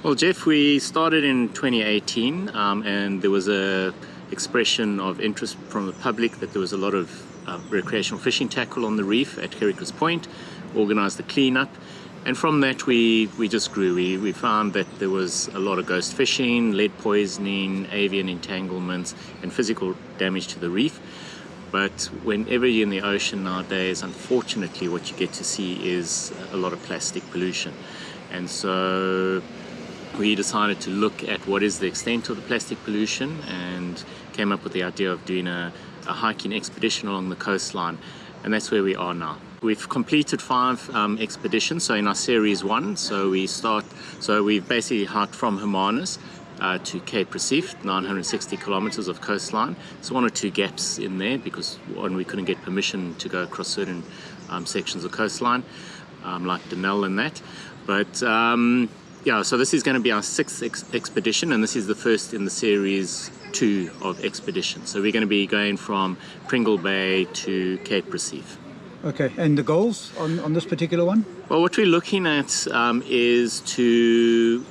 Well, Jeff, we started in 2018 and there was a expression of interest from the public that there was a lot of recreational fishing tackle on the reef at Gericke's Point, organised the cleanup, and from that we just grew. We found that there was a lot of ghost fishing, lead poisoning, avian entanglements and physical damage to the reef. But whenever you're in the ocean nowadays, unfortunately what you get to see is a lot of plastic pollution. And so we decided to look at what is the extent of the plastic pollution and came up with the idea of doing a hiking expedition along the coastline, and that's where we are now. We've completed 5 expeditions, so in our series 1, so we've basically hiked from Hermanus to Cape Recife, 960 kilometers of coastline. There's 1 or 2 gaps in there because we couldn't get permission to go across certain sections of coastline, like Denell and that. But yeah, so this is going to be our 6th expedition, and this is the first in the series 2 of expeditions. So we're going to be going from Pringle Bay to Cape Recife. Okay, and the goals on this particular one? Well, what we're looking at is to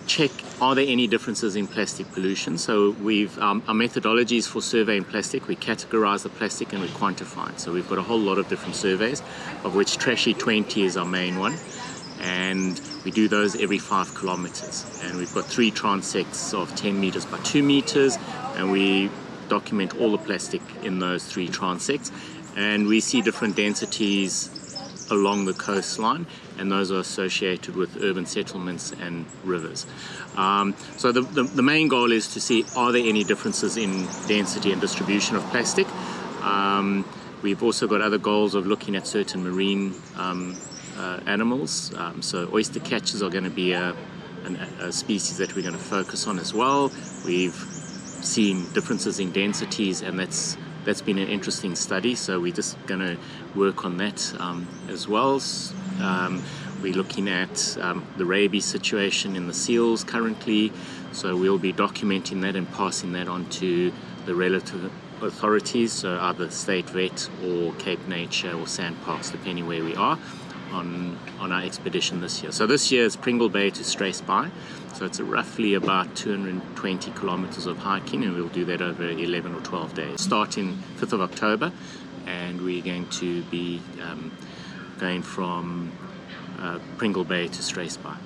check, are there any differences in plastic pollution? So our methodologies for surveying plastic, we categorize the plastic and we quantify it. So we've got a whole lot of different surveys, of which Trashy 20 is our main one. And we do those every 5 kilometers, and we've got 3 transects of 10 meters by 2 meters, and we document all the plastic in those 3 transects, and we see different densities along the coastline, and those are associated with urban settlements and rivers. So the main goal is to see, are there any differences in density and distribution of plastic. We've also got other goals of looking at certain marine animals. So oyster catchers are going to be a species that we're going to focus on as well. We've seen differences in densities, and that's been an interesting study, so we're just going to work on that as well. We're looking at the rabies situation in the seals currently, so we'll be documenting that and passing that on to the relative authorities, so either State Vet or Cape Nature or Sandparks, depending where we are on our expedition this year. So this year is Pringle Bay to Struisbaai, so it's roughly about 220 kilometers of hiking, and we'll do that over 11 or 12 days. Starting 5th of October, and we're going to be going from Pringle Bay to Struisbaai.